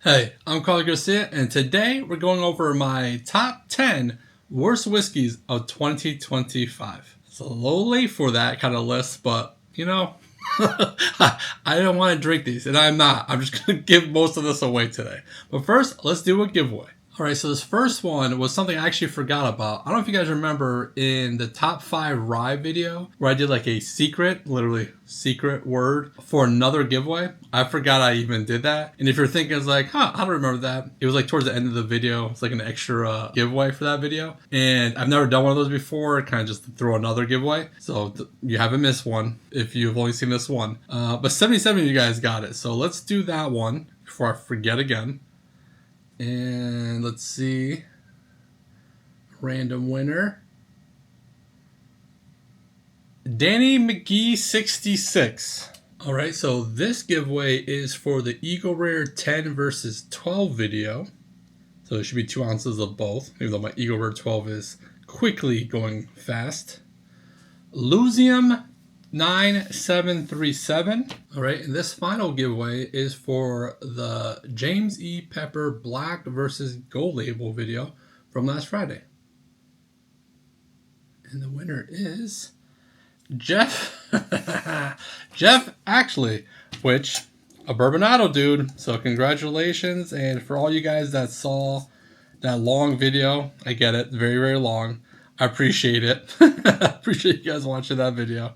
Hey, I'm Carlos Garcia, and today we're going over my top 10 worst whiskeys of 2025. It's a little late for that kind of list, but I don't want to drink these, and I'm not. I'm just going to give most of this away today. But first, let's do a giveaway. All right, so this first one was something I actually forgot about. I don't know if you guys remember in the top 5 rye video where I did like a secret, literally secret word for another giveaway. I forgot I even did that. And if you're thinking it's like, I don't remember that. It was like towards the end of the video. It's like an extra giveaway for that video. And I've never done one of those before, kind of just to throw another giveaway. So you haven't missed one if you've only seen this one. But 77 of you guys got it. So let's do that one before I forget again. And let's see. Random winner. Danny McGee 66. All right, so this giveaway is for the Eagle Rare 10 versus 12 video. So there should be 2 ounces of both, even though my Eagle Rare 12 is quickly going fast. Lusium 9737. All right, and this final giveaway is for the James E. Pepper Black versus Gold Label video from last Friday. And the winner is Jeff. Jeff Actually, which a Bourbonado dude. So congratulations. And for all you guys that saw that long video, I get it, very, very long. I appreciate it. I appreciate you guys watching that video.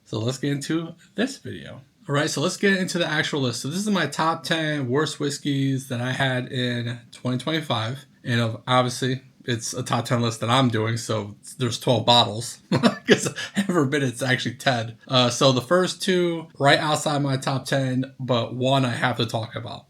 So let's get into this video. All right, so let's get into the actual list. So this is my top 10 worst whiskeys that I had in 2025. And obviously, it's a top 10 list that I'm doing, so there's 12 bottles. Because every bit it's actually 10. So the first 2, right outside my top 10, but one I have to talk about.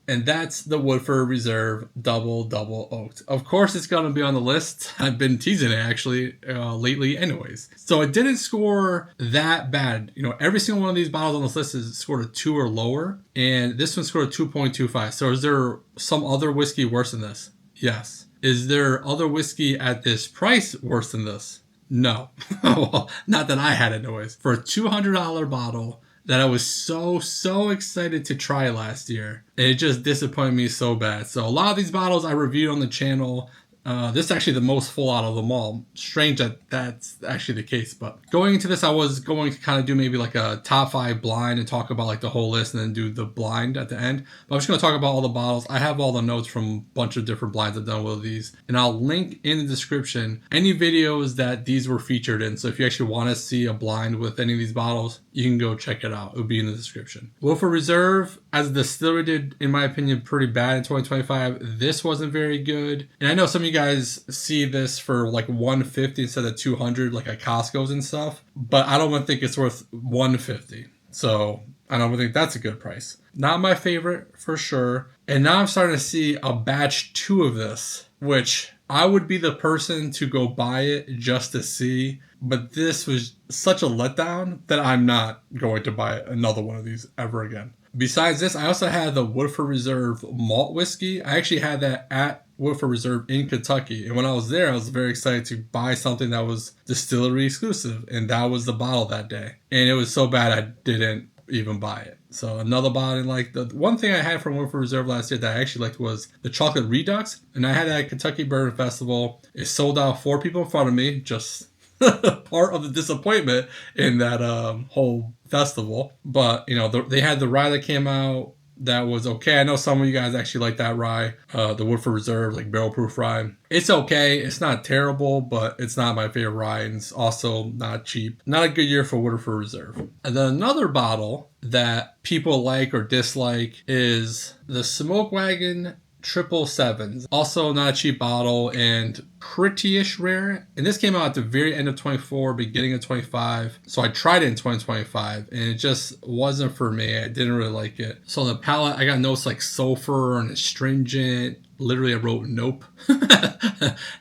And that's the Woodford Reserve Double Oaked. Of course, it's going to be on the list. I've been teasing it actually lately anyways. So it didn't score that bad. Every single one of these bottles on this list is scored a 2 or lower. And this one scored a 2.25. So is there some other whiskey worse than this? Yes. Is there other whiskey at this price worse than this? No. Well, not that I had it anyways. For a $200 bottle that I was so excited to try last year, it just disappointed me so bad. So a lot of these bottles I reviewed on the channel. This is actually the most full out of them all. Strange that that's actually the case. But going into this, I was going to kind of do maybe like a top 5 blind and talk about like the whole list and then do the blind at the end. But I'm just going to talk about all the bottles. I have all the notes from a bunch of different blinds I've done with these. And I'll link in the description any videos that these were featured in. So if you actually want to see a blind with any of these bottles, you can go check it out. It'll be in the description. Woodford Reserve, as a distillery, did, in my opinion, pretty bad in 2025. This wasn't very good. And I know some of you guys see this for like $150 instead of $200, like at Costco's and stuff, but I don't even think it's worth $150. So I don't think that's a good price. Not my favorite for sure. And now I'm starting to see a batch 2 of this, which I would be the person to go buy it just to see, but this was such a letdown that I'm not going to buy another one of these ever again. Besides this, I also had the Woodford Reserve malt whiskey. I actually had that at Woodford Reserve in Kentucky. And when I was there, I was very excited to buy something that was distillery exclusive. And that was the bottle that day. And it was so bad I didn't even buy it. So another bottle, like the one thing I had from Woodford Reserve last year that I actually liked was the Chocolate Redux. And I had that at Kentucky Bourbon Festival. It sold out 4 people in front of me, just part of the disappointment in that whole festival. But they had the rye that came out that was okay. I know some of you guys actually like that rye, the Woodford Reserve, like barrel proof rye. It's okay. It's not terrible, but it's not my favorite rye, and it's also not cheap. Not a good year for Woodford Reserve. And then another bottle that people like or dislike is the Smoke Wagon 777. Also not a cheap bottle and pretty-ish rare. And this came out at the very end of 24, beginning of 25. So I tried it in 2025 and it just wasn't for me. I didn't really like it. So on the palate, I got notes like sulfur and astringent. Literally, I wrote nope.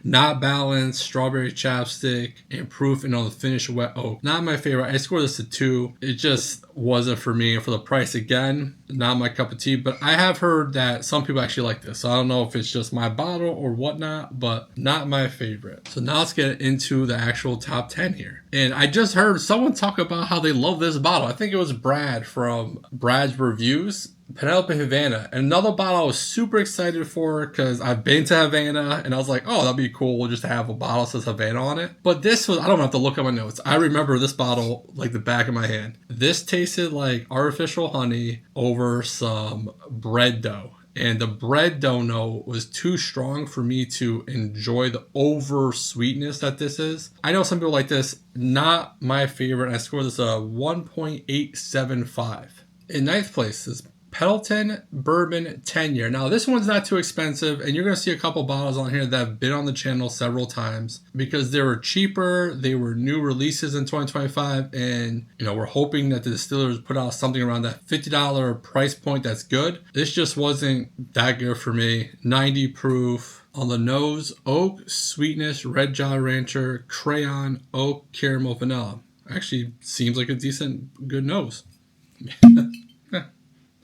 Not balanced, strawberry chapstick, and proof, and on the finish wet oak. Not my favorite. I scored this a 2. It just wasn't for me. And for the price, again, not my cup of tea. But I have heard that some people actually like this. So I don't know if it's just my bottle or whatnot, but not my favorite. So now let's get into the actual top 10 here. And I just heard someone talk about how they love this bottle. I think it was Brad from Brad's Reviews Penelope Havana. And another bottle I was super excited for because I've been to Havana and I was like, oh, that'd be cool just to have a bottle that says Havana on it. But this was, I don't have to look at my notes. I remember this bottle like the back of my hand. This tasted like artificial honey over some bread dough. And the bread dough note was too strong for me to enjoy the over sweetness that this is. I know some people like this, not my favorite. I scored this a 1.875. In ninth place is Pendleton Bourbon 10 year. Now this one's not too expensive, and you're going to see a couple bottles on here that have been on the channel several times because they were cheaper, they were new releases in 2025, and we're hoping that the distillers put out something around that $50 price point that's good. This just wasn't that good for me. 90 proof. On the nose, oak, sweetness, red Jolly Rancher, crayon, oak, caramel, vanilla. Actually seems like a decent, good nose.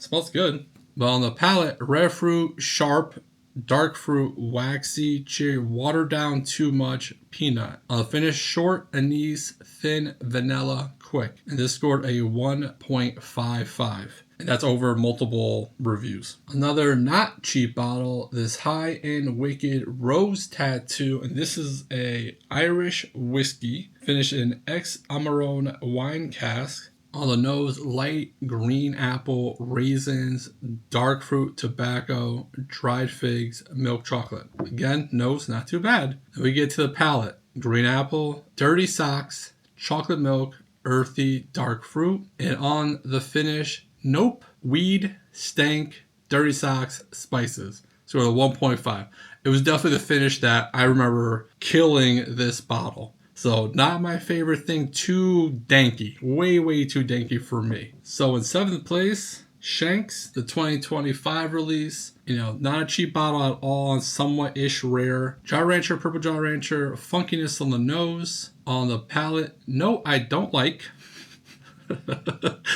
Smells good. But on the palate, red fruit, sharp, dark fruit, waxy, cherry, watered down too much, peanut. On the finish, short, anise, thin, vanilla, quick. And this scored a 1.55. And that's over multiple reviews. Another not cheap bottle, this high-end Wicked Rose Tattoo. And this is a Irish whiskey, finished in ex-Amarone wine cask. On the nose, light green apple, raisins, dark fruit, tobacco, dried figs, milk chocolate. Again, nose, not too bad. Then we get to the palate. Green apple, dirty socks, chocolate milk, earthy, dark fruit. And on the finish, nope, weed, stank, dirty socks, spices. So a 1.5. It was definitely the finish that I remember killing this bottle. So not my favorite thing, too danky. Way, way too danky for me. So in 7th place, Shanks, the 2025 release. Not a cheap bottle at all and somewhat-ish rare. Jolly Rancher, Purple Jolly Rancher, funkiness on the nose. On the palate, no, I don't like.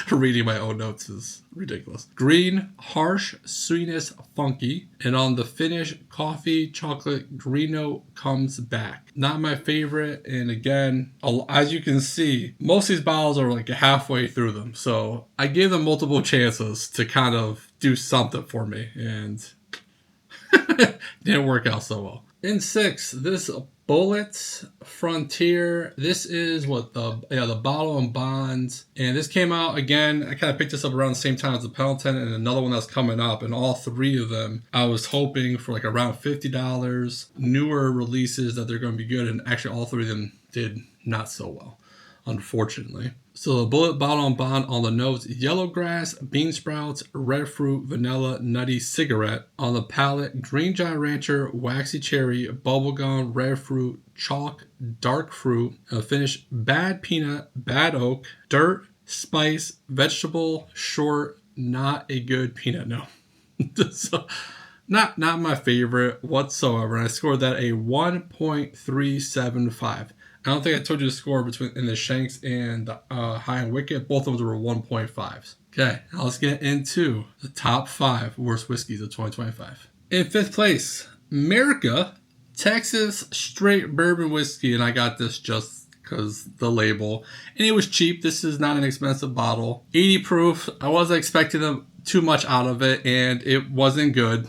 Reading my own notes is ridiculous. Green, harsh, sweetness, funky. And on the finish, coffee, chocolate, green note comes back. Not my favorite. And again, as you can see, most of these bottles are like halfway through them. So I gave them multiple chances to kind of do something for me. And didn't work out so well. In 6th, this Bullets Frontier. This is what the Bottle and Bonds, and this came out again. I kind of picked this up around the same time as the Pendleton and another one that's coming up. And all three of them, I was hoping for like around $50. Newer releases that they're going to be good, and actually all three of them did not so well, unfortunately. So the Bullet Bottle and Bond on the nose, yellow grass, bean sprouts, red fruit, vanilla, nutty cigarette. On the palate, green Jolly Rancher, waxy cherry, bubblegum, red fruit, chalk, dark fruit. Finish, bad peanut, bad oak, dirt, spice, vegetable, short, not a good peanut. No. So, not my favorite whatsoever. And I scored that a 1.375. I don't think I told you the score in the Shanks and the High and Wicked. Both of them were 1.5s. Okay, now let's get into the top 5 worst whiskeys of 2025. In 5th place, America, Texas Straight Bourbon Whiskey. And I got this just because the label. And it was cheap. This is not an expensive bottle. 80 proof. I wasn't expecting too much out of it, and it wasn't good.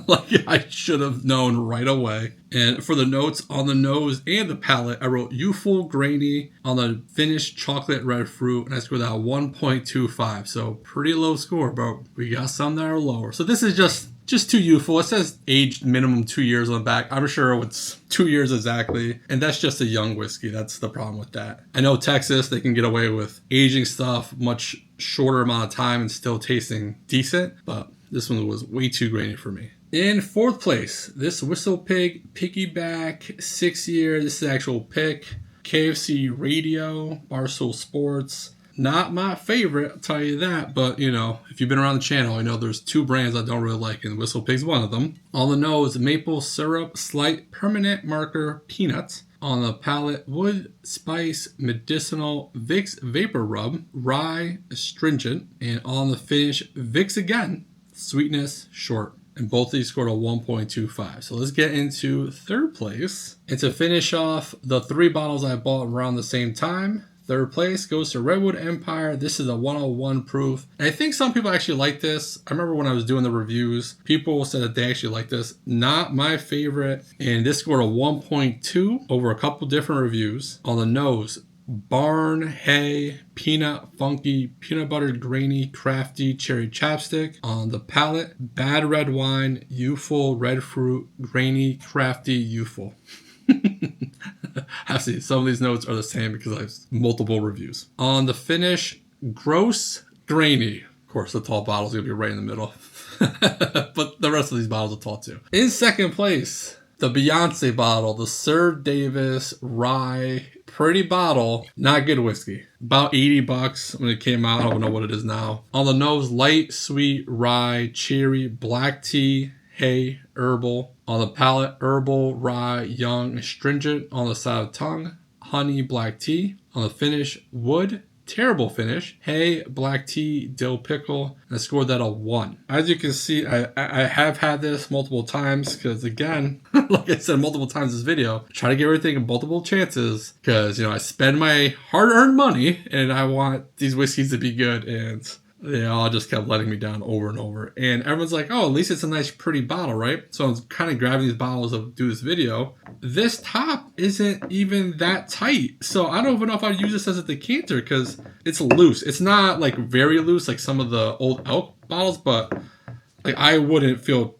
Like I should have known right away. And for the notes, on the nose and the palate, I wrote youthful, grainy. On the finish, chocolate, red fruit, and I scored that 1.25. So pretty low score, but we got some that are lower. So this is just too youthful. It says aged minimum 2 years on the back. I'm sure it's 2 years exactly. And that's just a young whiskey. That's the problem with that. I know Texas, they can get away with aging stuff much shorter amount of time and still tasting decent. But this one was way too grainy for me. In 4th place, this Whistle Pig Piggyback 6 year. This is the actual pick. KFC Radio, Barstool Sports. Not my favorite, I'll tell you that. But, if you've been around the channel, I know there's 2 brands I don't really like, and Whistle Pig's one of them. On the nose, maple syrup, slight permanent marker, peanuts. On the palate, wood, spice, medicinal, Vicks Vapor Rub, rye, astringent. And on the finish, Vicks again, sweetness, short. And both of these scored a 1.25. So let's get into 3rd place. And to finish off the 3 bottles I bought around the same time, Third place goes to Redwood Empire. This is a 101 proof. And I think some people actually like this. I remember when I was doing the reviews, people said that they actually like this. Not my favorite. And this scored a 1.2 over a couple different reviews. On the nose, barn, hay, peanut, funky, peanut butter, grainy, crafty, cherry chapstick. On the palate, bad red wine, youthful, red fruit, grainy, crafty, youthful. Actually, some of these notes are the same because I have multiple reviews. On the finish, gross, grainy. Of course, the tall bottle's going to be right in the middle. But the rest of these bottles are tall too. In second place, the Beyonce bottle, the Sir Davis Rye. Pretty bottle, not good whiskey. About $80 when it came out. I don't know what it is now. On the nose, light, sweet, rye, cherry, black tea, hay, herbal. On the palate, herbal, rye, young, astringent. On the side of tongue, honey, black tea. On the finish, wood, terrible finish. Hay, black tea, dill pickle. And I scored that a 1. As you can see, I have had this multiple times because, again, like I said multiple times in this video, I try to give everything multiple chances because, you know, I spend my hard-earned money and I want these whiskeys to be good, and they all just kept letting me down over and over. And everyone's like, oh, at least it's a nice, pretty bottle, right? So I'm kind of grabbing these bottles to do this video. This top isn't even that tight. So I don't even know if I'd use this as a decanter because it's loose. It's not like very loose like some of the old elk bottles, but like I wouldn't feel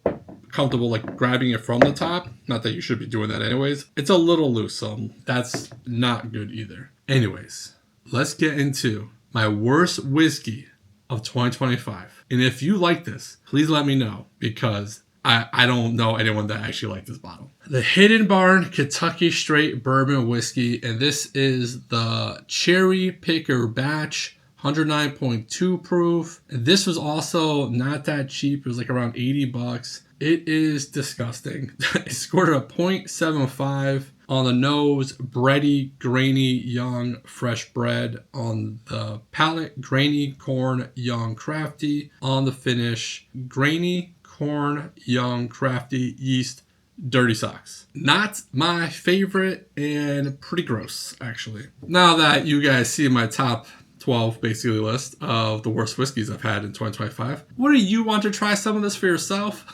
comfortable like grabbing it from the top. Not that you should be doing that anyways. It's a little loose, so that's not good either. Anyways, let's get into my worst whiskey of 2025. And if you like this, please let me know because I don't know anyone that actually liked this bottle. The Hidden Barn Kentucky Straight Bourbon Whiskey, and this is the Cherry Picker Batch, 109.2 proof. And this was also not that cheap. It was like around $80. It is disgusting. It scored a 0.75. On the nose, bready, grainy, young, fresh bread. On the palate, grainy, corn, young, crafty. On the finish, grainy, corn, young, crafty, yeast, dirty socks. Not my favorite and pretty gross, actually. Now that you guys see my top 12 basically list of the worst whiskeys I've had in 2025, what do you want to try some of this for yourself?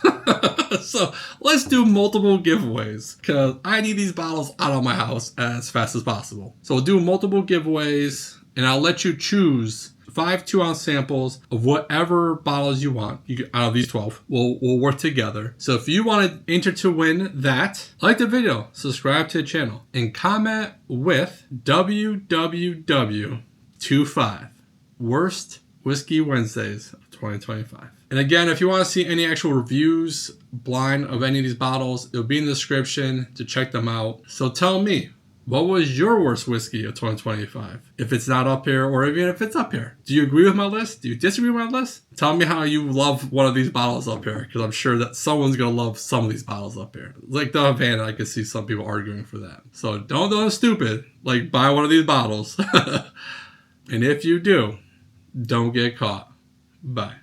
So let's do multiple giveaways because I need these bottles out of my house as fast as possible. So we'll do multiple giveaways and I'll let you choose 5 2-ounce samples of whatever bottles you want. Out of these 12, we'll work together. So if you want to enter to win that, like the video, subscribe to the channel, and comment with WWW25 Worst Whiskey Wednesdays of 2025. And again, if you want to see any actual reviews blind of any of these bottles, it'll be in the description to check them out. So tell me, what was your worst whiskey of 2025? If it's not up here, or even if it's up here. Do you agree with my list? Do you disagree with my list? Tell me how you love one of these bottles up here, because I'm sure that someone's going to love some of these bottles up here. Like the Havana, I can see some people arguing for that. So don't do stupid. Like, buy one of these bottles. And if you do, don't get caught. Bye.